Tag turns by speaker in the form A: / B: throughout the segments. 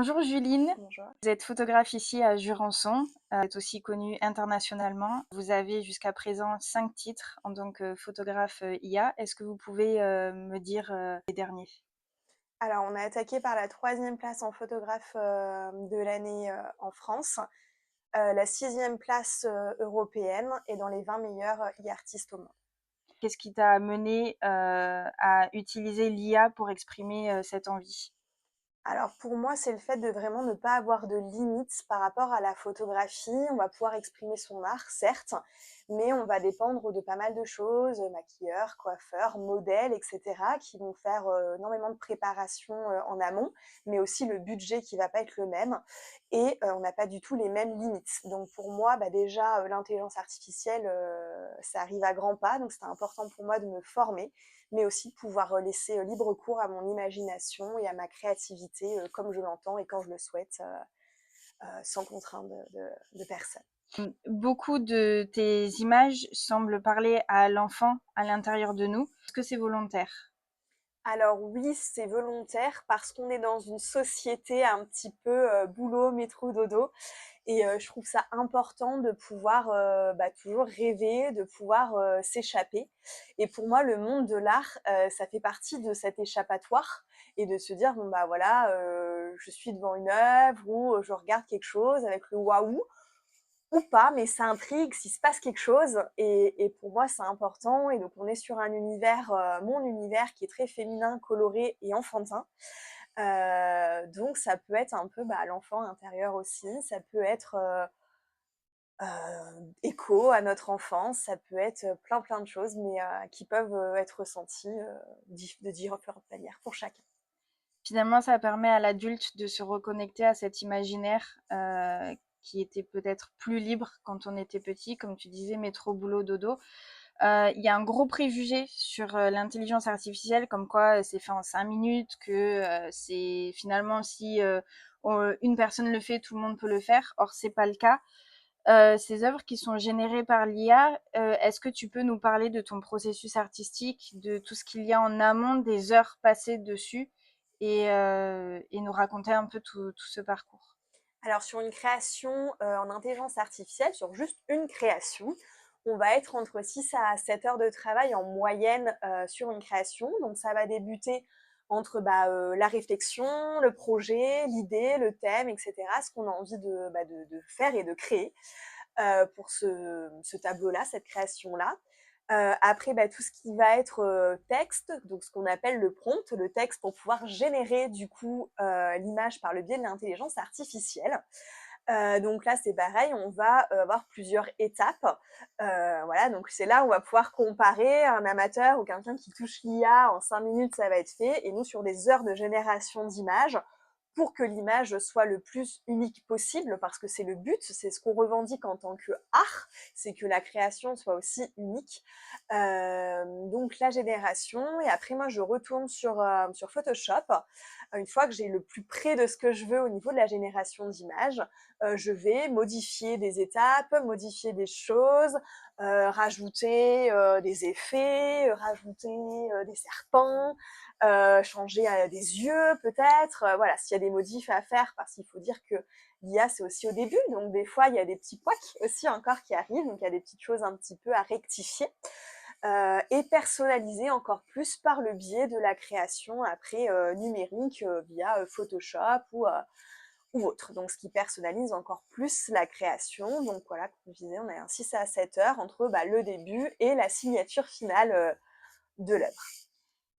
A: Bonjour Juline,
B: Bonjour.
A: vous êtes photographe ici à Jurançon, vous êtes aussi connue internationalement. Vous avez jusqu'à présent 5 titres en tant que photographe IA. Est-ce que vous pouvez me dire les derniers?
B: Alors, on a attaqué par la troisième place en photographe de l'année en France, la sixième place européenne et dans les 20 meilleurs e-artistes au monde.
A: Qu'est-ce qui t'a amené à utiliser l'IA pour exprimer cette envie?
B: Alors pour moi, c'est le fait de vraiment ne pas avoir de limites par rapport à la photographie. On va pouvoir exprimer son art, certes, mais on va dépendre de pas mal de choses, maquilleurs, coiffeurs, modèles, etc., qui vont faire énormément de préparation en amont, mais aussi le budget qui va pas être le même, et on n'a pas du tout les mêmes limites. Donc pour moi, déjà, l'intelligence artificielle, ça arrive à grands pas, donc c'était important pour moi de me former, mais aussi pouvoir laisser libre cours à mon imagination et à ma créativité comme je l'entends et quand je le souhaite, sans contrainte de personne.
A: Beaucoup de tes images semblent parler à l'enfant à l'intérieur de nous. Est-ce que c'est volontaire?
B: Alors oui, c'est volontaire parce qu'on est dans une société un petit peu boulot, métro, dodo. Et je trouve ça important de pouvoir toujours rêver, de pouvoir s'échapper. Et pour moi, le monde de l'art, ça fait partie de cet échappatoire et de se dire, bon bah voilà, je suis devant une œuvre ou je regarde quelque chose avec le waouh ou pas, mais ça intrigue, s'il se passe quelque chose. Et pour moi, c'est important. Et donc, on est sur un univers, mon univers, qui est très féminin, coloré et enfantin. Donc, ça peut être un peu l'enfant intérieur aussi. Ça peut être écho à notre enfance. Ça peut être plein, plein de choses, mais qui peuvent être ressenties de différentes manières pour chacun.
A: Finalement, ça permet à l'adulte de se reconnecter à cet imaginaire qui était peut-être plus libre quand on était petit, comme tu disais, métro, boulot, dodo. Il y a un gros préjugé sur l'intelligence artificielle, comme quoi c'est fait en 5 minutes, que c'est finalement si une personne le fait, tout le monde peut le faire. Or, c'est pas le cas. Ces œuvres qui sont générées par l'IA, est-ce que tu peux nous parler de ton processus artistique, de tout ce qu'il y a en amont, des heures passées dessus, et nous raconter un peu tout ce parcours?
B: Alors, sur une création en intelligence artificielle, sur juste une création, on va être entre 6 à 7 heures de travail en moyenne sur une création. Donc, ça va débuter entre la réflexion, le projet, l'idée, le thème, etc., ce qu'on a envie de faire et de créer pour ce tableau-là, cette création-là. Après, tout ce qui va être texte, donc ce qu'on appelle le prompt, le texte pour pouvoir générer du coup l'image par le biais de l'intelligence artificielle. Donc là, c'est pareil, on va avoir plusieurs étapes. Voilà, donc c'est là où on va pouvoir comparer un amateur ou quelqu'un qui touche l'IA en 5 minutes, ça va être fait. Et nous, sur des heures de génération d'images, pour que l'image soit le plus unique possible, parce que c'est le but, c'est ce qu'on revendique en tant que art, c'est que la création soit aussi unique. Donc la génération, et après moi je retourne sur Photoshop. Une fois que j'ai le plus près de ce que je veux au niveau de la génération d'images, je vais modifier des étapes, modifier des choses, rajouter des effets, rajouter des serpents, changer des yeux peut-être. Voilà, s'il y a des modifs à faire, parce qu'il faut dire que l'IA c'est aussi au début, donc des fois il y a des petits couacs aussi encore qui arrivent, donc il y a des petites choses un petit peu à rectifier. Et personnaliser encore plus par le biais de la création après numérique via Photoshop ou autre. Donc, ce qui personnalise encore plus la création. Donc, voilà, comme je disais, on a un 6 à 7 heures entre le début et la signature finale de l'œuvre.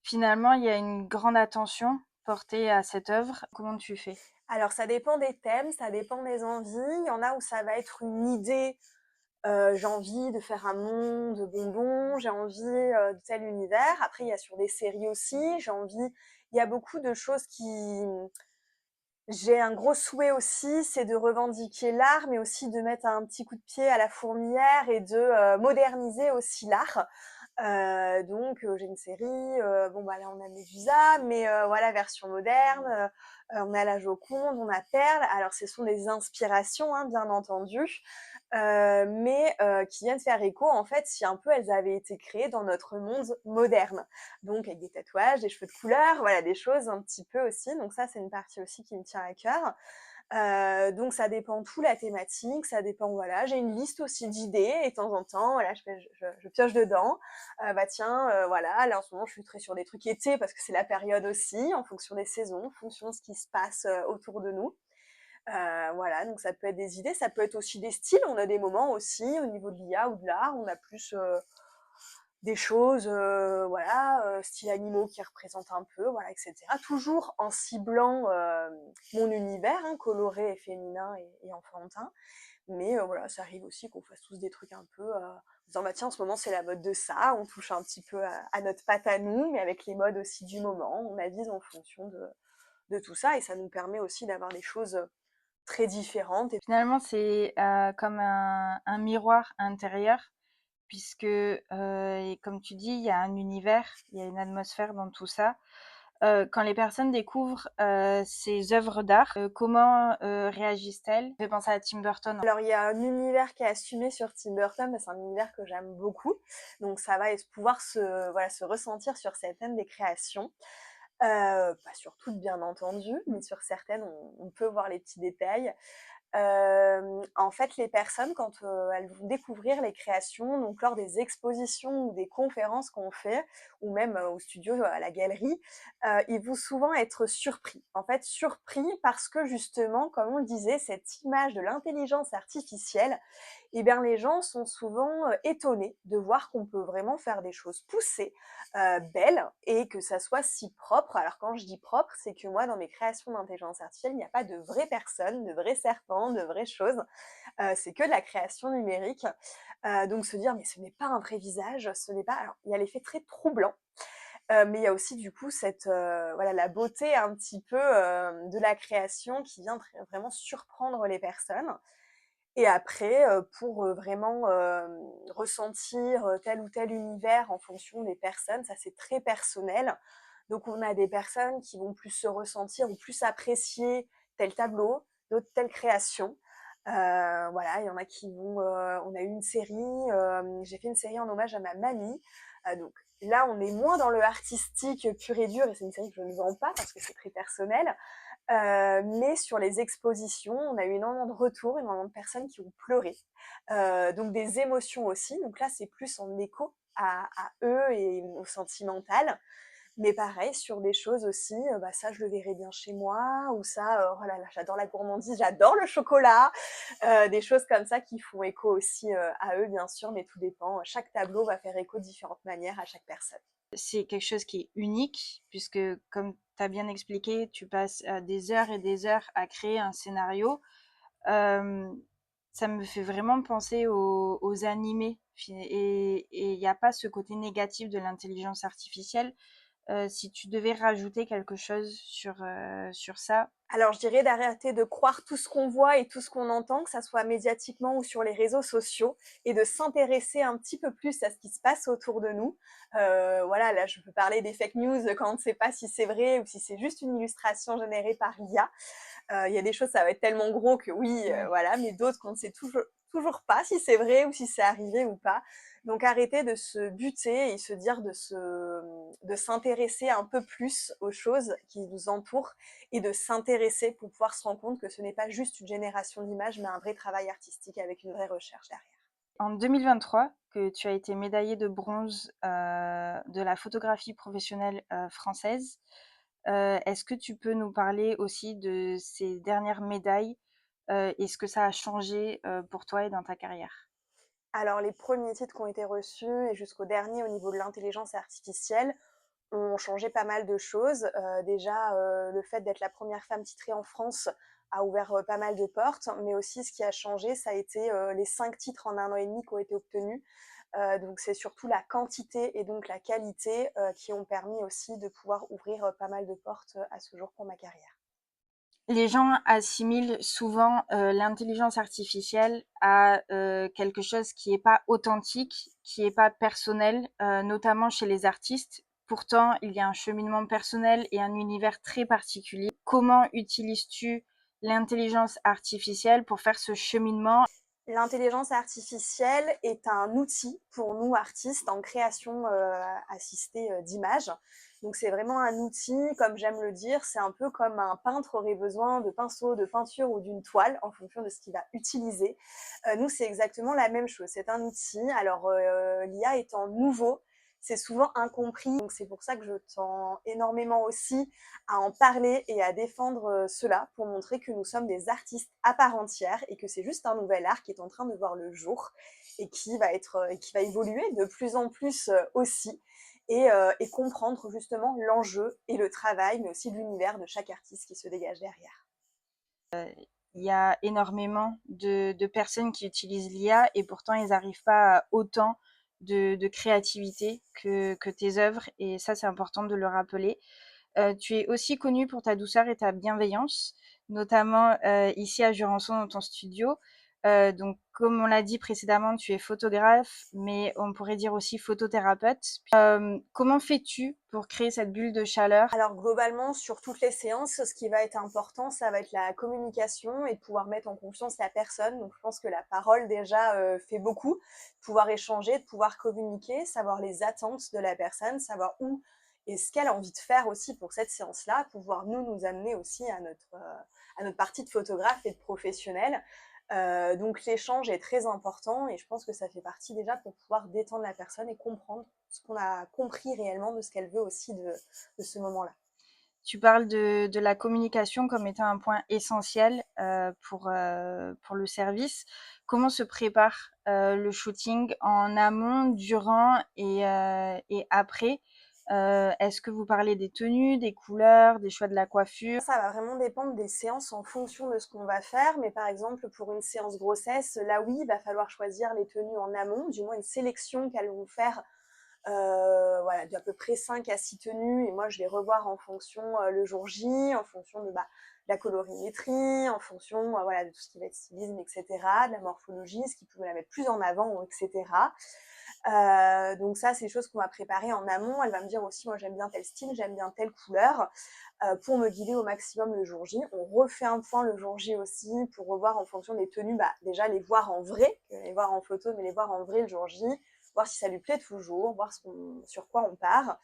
A: Finalement, il y a une grande attention portée à cette œuvre. Comment tu fais?
B: Alors, ça dépend des thèmes, ça dépend des envies. Il y en a où ça va être une idée. J'ai envie de faire un monde bonbon, j'ai envie de tel univers. Après, il y a sur des séries aussi, j'ai envie. Il y a beaucoup de choses qui. J'ai un gros souhait aussi, c'est de revendiquer l'art, mais aussi de mettre un petit coup de pied à la fourmilière et de moderniser aussi l'art. Donc j'ai une série, bon bah là on a Médusa, mais voilà version moderne, on a la Joconde, on a Perle. Alors ce sont des inspirations, hein, bien entendu, mais qui viennent faire écho en fait si un peu elles avaient été créées dans notre monde moderne. Donc avec des tatouages, des cheveux de couleur, voilà des choses un petit peu aussi, donc ça c'est une partie aussi qui me tient à cœur. Donc ça dépend tout la thématique, ça dépend voilà, j'ai une liste aussi d'idées et de temps en temps, voilà, je pioche dedans. Bah tiens, voilà, là en ce moment je suis très sur des trucs été parce que c'est la période aussi, en fonction des saisons, en fonction de ce qui se passe, autour de nous. Voilà, donc ça peut être des idées, ça peut être aussi des styles. On a des moments aussi au niveau de l'IA ou de l'art, on a plus, des choses, voilà, style animaux qui représentent un peu, voilà, et cetera. Toujours en ciblant, mon univers, hein, coloré et féminin et enfantin. Mais voilà, ça arrive aussi qu'on fasse tous des trucs un peu, en disant: «Bah tiens, en ce moment, c'est la mode de ça». On touche un petit peu à notre patte à nous, mais avec les modes aussi du moment. On avise en fonction de tout ça et ça nous permet aussi d'avoir des choses, très différentes et
A: Finalement, c'est comme un miroir intérieur, puisque, et comme tu dis, il y a un univers, il y a une atmosphère dans tout ça. Quand les personnes découvrent ces œuvres d'art, comment réagissent-elles? Ça fait penser à Tim Burton.
B: alors il y a un univers qui est assumé sur Tim Burton, c'est un univers que j'aime beaucoup, donc ça va pouvoir voilà, se ressentir sur certaines des créations. Pas sur toutes bien entendu, mais sur certaines on peut voir les petits détails. En fait, les personnes quand, elles vont découvrir les créations, donc lors des expositions ou des conférences qu'on fait ou même, au studio, à la galerie, ils vont souvent être surpris. En fait, surpris parce que justement, comme on le disait, cette image de l'intelligence artificielle, eh bien les gens sont souvent, étonnés de voir qu'on peut vraiment faire des choses poussées, belles et que ça soit si propre. Alors quand je dis propre, c'est que moi dans mes créations d'intelligence artificielle, il n'y a pas de vraies personnes, de vrais serpents, de vraies choses. C'est que de la création numérique. Donc se dire: «Mais ce n'est pas un vrai visage, ce n'est pas» alors il y a l'effet très troublant, mais il y a aussi du coup cette, voilà la beauté un petit peu, de la création qui vient vraiment surprendre les personnes. Et après, pour, vraiment, ressentir, tel ou tel univers en fonction des personnes, ça c'est très personnel. Donc on a des personnes qui vont plus se ressentir ou plus apprécier tel tableau, d'autres telle création. Voilà, il y en a qui vont, on a eu une série, j'ai fait une série en hommage à ma mamie, donc là on est moins dans le artistique pur et dur et c'est une série que je ne vends pas parce que c'est très personnel. Mais sur les expositions, on a eu énormément de retours, énormément de personnes qui ont pleuré. Donc des émotions aussi, donc là c'est plus en écho à eux et au sentimental. Mais pareil, sur des choses aussi, bah ça je le verrais bien chez moi ou ça, oh là là, j'adore la gourmandise, j'adore le chocolat, des choses comme ça qui font écho aussi, à eux bien sûr, mais tout dépend. Chaque tableau va faire écho de différentes manières à chaque personne.
A: C'est quelque chose qui est unique, puisque comme tu as bien expliqué, tu passes des heures et des heures à créer un scénario. Euh, Ça me fait vraiment penser aux animés. Et il n'y a pas ce côté négatif de l'intelligence artificielle. Si tu devais rajouter quelque chose sur ça.
B: Alors, je dirais d'arrêter de croire tout ce qu'on voit et tout ce qu'on entend, que ça soit médiatiquement ou sur les réseaux sociaux, et de s'intéresser un petit peu plus à ce qui se passe autour de nous. Voilà, là, je peux parler des fake news quand on ne sait pas si c'est vrai ou si c'est juste une illustration générée par l'IA. Il y a des choses, ça va être tellement gros que oui,
A: Ouais.
B: voilà, mais d'autres qu'on ne sait toujours pas si c'est vrai ou si c'est arrivé ou pas. Donc arrêter de se buter et se dire de s'intéresser un peu plus aux choses qui nous entourent et de s'intéresser pour pouvoir se rendre compte que ce n'est pas juste une génération d'images, mais un vrai travail artistique avec une vraie recherche derrière.
A: En 2023, que tu as été médaillée de bronze de la photographie professionnelle française. Est-ce que tu peux nous parler aussi de ces dernières médailles et ce que ça a changé pour toi et dans ta carrière?
B: Alors les premiers titres qui ont été reçus et jusqu'au dernier au niveau de l'intelligence artificielle ont changé pas mal de choses. Déjà, le fait d'être la première femme titrée en France a ouvert pas mal de portes, mais aussi ce qui a changé, ça a été les 5 titres en 1 an et demi qui ont été obtenus. Donc c'est surtout la quantité et donc la qualité qui ont permis aussi de pouvoir ouvrir pas mal de portes à ce jour pour ma carrière.
A: Les gens assimilent souvent l'intelligence artificielle à quelque chose qui n'est pas authentique, qui n'est pas personnel, notamment chez les artistes. Pourtant, il y a un cheminement personnel et un univers très particulier. Comment utilises-tu l'intelligence artificielle pour faire ce cheminement?
B: L'intelligence artificielle est un outil pour nous artistes en création assistée d'images. Donc c'est vraiment un outil, comme j'aime le dire, c'est un peu comme un peintre aurait besoin de pinceaux, de peinture ou d'une toile en fonction de ce qu'il va utiliser. Nous, c'est exactement la même chose. C'est un outil. Alors l'IA étant nouveau, c'est souvent incompris. Donc c'est pour ça que je tends énormément aussi à en parler et à défendre cela pour montrer que nous sommes des artistes à part entière et que c'est juste un nouvel art qui est en train de voir le jour et qui va évoluer de plus en plus aussi et comprendre justement l'enjeu et le travail, mais aussi l'univers de chaque artiste qui se dégage derrière.
A: Il y a énormément de personnes qui utilisent l'IA et pourtant ils n'arrivent pas à autant de créativité que tes œuvres et ça c'est important de le rappeler. Tu es aussi connu pour ta douceur et ta bienveillance, notamment ici à Jurançon dans ton studio. Donc, comme on l'a dit précédemment, tu es photographe, mais on pourrait dire aussi photothérapeute. Comment fais-tu pour créer cette bulle de chaleur?
B: Alors globalement, sur toutes les séances, ce qui va être important, ça va être la communication et de pouvoir mettre en confiance la personne. Donc je pense que la parole déjà fait beaucoup, pouvoir échanger, de pouvoir communiquer, savoir les attentes de la personne, savoir où et ce qu'elle a envie de faire aussi pour cette séance-là, pouvoir nous amener aussi à notre partie de photographe et de professionnel. Donc l'échange est très important et je pense que ça fait partie déjà pour pouvoir détendre la personne et comprendre ce qu'on a compris réellement de ce qu'elle veut aussi de ce moment-là.
A: Tu parles de la communication comme étant un point essentiel pour le service. Comment se prépare le shooting en amont, durant et après? Est-ce que vous parlez des tenues, des couleurs, des choix de la coiffure?
B: Ça va vraiment dépendre des séances en fonction de ce qu'on va faire, mais par exemple pour une séance grossesse, là oui, il va falloir choisir les tenues en amont, du moins une sélection qu'elles vont faire voilà, d'à peu près 5 à 6 tenues et moi je vais revoir en fonction le jour J, en fonction de la colorimétrie, en fonction voilà, de tout ce qui va être stylisme, etc., de la morphologie, ce qui peut la mettre plus en avant, etc. Donc ça, c'est des choses qu'on va préparer en amont. Elle va me dire aussi, moi j'aime bien tel style, j'aime bien telle couleur, pour me guider au maximum le jour J. On refait un point le jour J aussi pour revoir en fonction des tenues, déjà les voir en vrai, les voir en photo, mais les voir en vrai le jour J, voir si ça lui plaît toujours, voir sur quoi on part.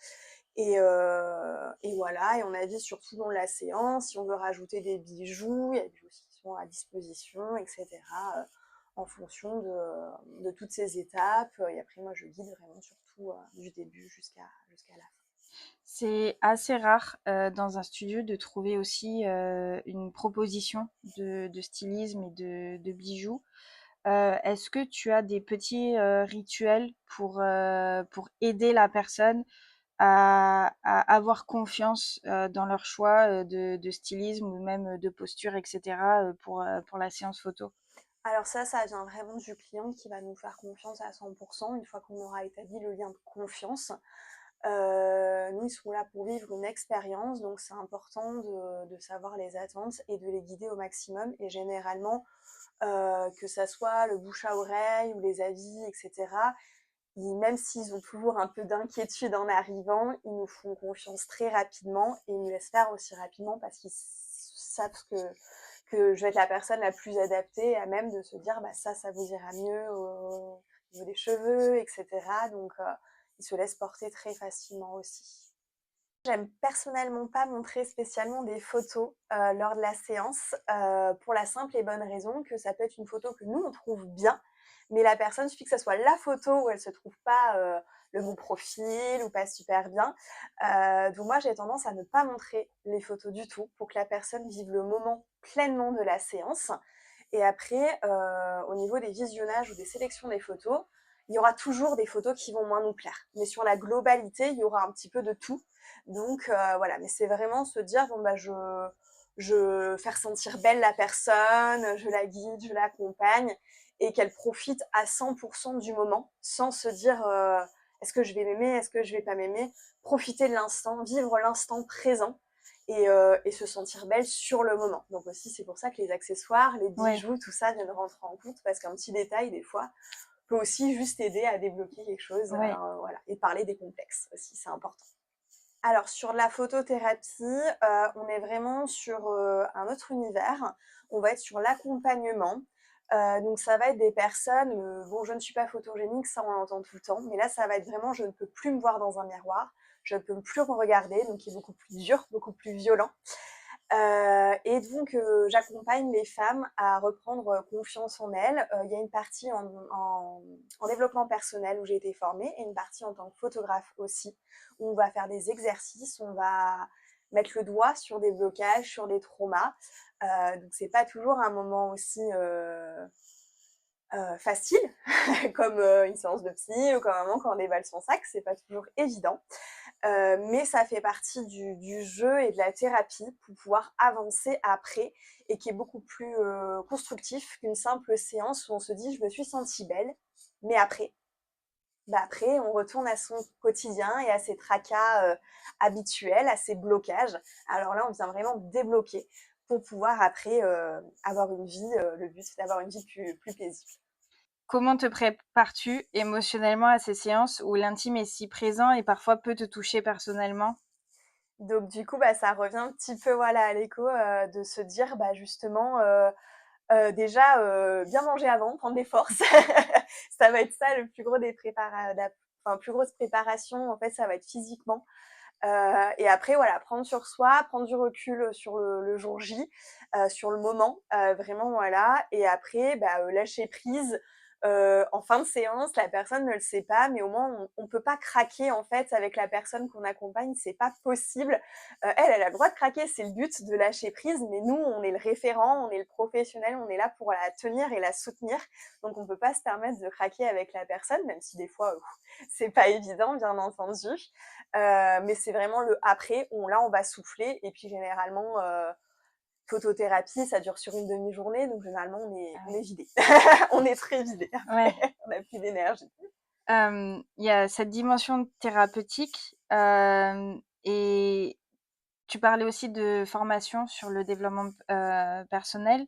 B: Et voilà, et on avise sur tout le long de la séance, si on veut rajouter des bijoux, il y a des bijoux aussi qui sont à disposition, etc. En fonction de toutes ces étapes. Et après, moi, je guide vraiment surtout du début jusqu'à la fin.
A: C'est assez rare dans un studio de trouver aussi une proposition de stylisme et de bijoux. Est-ce que tu as des petits rituels pour aider la personne à avoir confiance dans leur choix de stylisme ou même de posture, etc. Pour la séance photo?
B: Alors ça vient vraiment du client qui va nous faire confiance à 100% une fois qu'on aura établi le lien de confiance. Nous, ils sont là pour vivre une expérience, donc c'est important de savoir les attentes et de les guider au maximum. Et généralement, que ça soit le bouche à oreille ou les avis, etc., même s'ils ont toujours un peu d'inquiétude en arrivant, ils nous font confiance très rapidement et ils nous laissent faire aussi rapidement parce qu'ils savent que je vais être la personne la plus adaptée à même de se dire ça vous ira mieux au niveau des cheveux, etc. Donc ils se laissent porter très facilement aussi. J'aime personnellement pas montrer spécialement des photos lors de la séance pour la simple et bonne raison que ça peut être une photo que nous on trouve bien, mais la personne, suffit que ça soit la photo où elle se trouve pas le bon profil ou pas super bien. Donc moi j'ai tendance à ne pas montrer les photos du tout pour que la personne vive le moment pleinement de la séance. Et après, au niveau des visionnages ou des sélections des photos, il y aura toujours des photos qui vont moins nous plaire. Mais sur la globalité, il y aura un petit peu de tout. Donc voilà, mais c'est vraiment se dire bon je faire sentir belle la personne, je la guide, je l'accompagne et qu'elle profite à 100% du moment sans se dire est-ce que je vais m'aimer, est-ce que je vais pas m'aimer, profiter de l'instant, vivre l'instant présent et se sentir belle sur le moment. Donc aussi, c'est pour ça que les accessoires, les
A: Ouais,
B: bijoux, tout ça viennent rentrer en compte, parce qu'un petit détail, des fois, peut aussi juste aider à débloquer quelque chose,
A: ouais.
B: voilà, et parler des complexes aussi, c'est important. Alors sur la photothérapie, on est vraiment sur, un autre univers. On va être sur l'accompagnement. Donc ça va être des personnes, bon, je ne suis pas photogénique, ça on l'entend tout le temps, mais là ça va être vraiment je ne peux plus me voir dans un miroir, je ne peux plus me regarder, donc qui est beaucoup plus dur, beaucoup plus violent. Et donc j'accompagne les femmes à reprendre confiance en elles. Il y a une partie en développement personnel où j'ai été formée et une partie en tant que photographe aussi, où on va faire des exercices, on va mettre le doigt sur des blocages, sur des traumas. Donc c'est pas toujours un moment aussi facile comme une séance de psy ou comme un moment quand on déballe son sac, c'est pas toujours évident. Mais ça fait partie du jeu et de la thérapie pour pouvoir avancer après, et qui est beaucoup plus constructif qu'une simple séance où on se dit je me suis sentie belle, mais après, bah après on retourne à son quotidien et à ses tracas habituels, à ses blocages. Alors là on vient vraiment débloquer pour pouvoir après avoir une vie, le but c'est d'avoir une vie plus paisible.
A: Comment te prépares-tu émotionnellement à ces séances où l'intime est si présent et parfois peut te toucher personnellement?
B: Donc du coup, bah, ça revient un petit peu, voilà, à l'écho, de se dire, bah, justement, déjà, bien manger avant, prendre des forces. Ça va être ça le plus gros des prépara la enfin, plus grosse préparation, en fait, ça va être physiquement. Et après, voilà, prendre sur soi, prendre du recul, sur le jour J, sur le moment, vraiment, voilà. Et après, bah, lâcher prise. En fin de séance, la personne ne le sait pas, mais au moins on peut pas craquer, en fait, avec la personne qu'on accompagne, c'est pas possible. Elle a le droit de craquer, c'est le but de lâcher prise, mais nous, on est le référent, on est le professionnel, on est là pour la tenir et la soutenir. Donc on peut pas se permettre de craquer avec la personne, même si des fois, c'est pas évident, bien entendu. Mais c'est vraiment le après où là, on va souffler. Et puis généralement, photothérapie, ça dure sur une demi-journée. Donc généralement,
A: Ah
B: on
A: oui.
B: est vidé. On est très vidé
A: Ouais.
B: après. On n'a plus d'énergie.
A: Il y a cette dimension thérapeutique, et tu parlais aussi de formation sur le développement, personnel.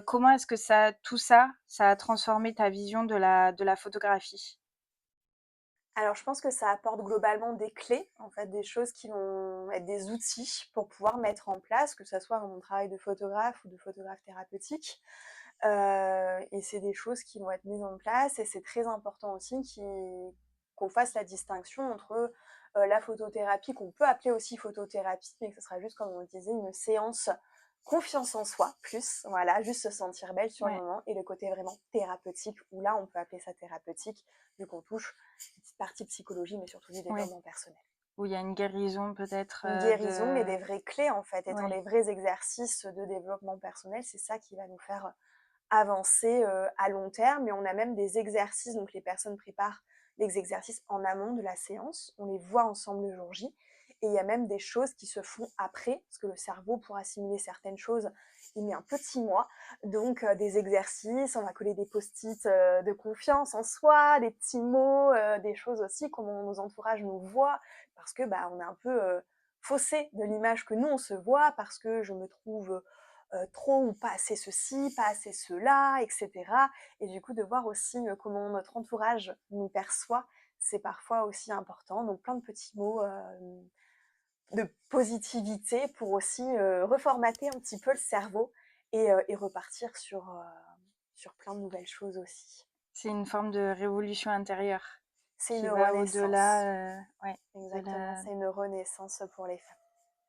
A: Comment est-ce que tout ça, ça a transformé ta vision de la photographie?
B: Alors, je pense que ça apporte globalement des clés, en fait, des choses qui vont être des outils pour pouvoir mettre en place, que ça soit dans mon travail de photographe ou de photographe thérapeutique. Et c'est des choses qui vont être mises en place, et c'est très important aussi qu'on fasse la distinction entre la photothérapie, qu'on peut appeler aussi photothérapie, mais que ce sera juste, comme on le disait, une séance confiance en soi, plus, voilà, juste se sentir belle sur le
A: Ouais,
B: moment, et le côté vraiment thérapeutique, où là, on peut appeler ça thérapeutique, vu qu'on touche une petite partie psychologie, mais surtout du
A: ouais,
B: développement personnel.
A: où il y a une guérison peut-être,
B: Une guérison, mais
A: de
B: des vraies clés, en fait, étant
A: ouais,
B: les vrais exercices de développement personnel, c'est ça qui va nous faire avancer à long terme. Et on a même des exercices, donc les personnes préparent les exercices en amont de la séance, on les voit ensemble le jour J, et il y a même des choses qui se font après, parce que le cerveau, pour assimiler certaines choses, il met un petit mois. Donc des exercices, on va coller des post-it de confiance en soi, des petits mots, des choses aussi, comment nos entourages nous voient, parce que bah, on est un peu faussé de l'image que nous on se voit, parce que je me trouve trop ou pas assez ceci, pas assez cela, etc. Et du coup, de voir aussi comment notre entourage nous perçoit, c'est parfois aussi important. Donc, plein de petits mots de positivité pour aussi reformater un petit peu le cerveau, et repartir sur plein de nouvelles choses aussi.
A: c'est une forme de révolution intérieure
B: C'est une
A: qui va
B: renaissance.
A: au-delà, ouais, de
B: Exactement,
A: la
B: c'est une renaissance pour les femmes.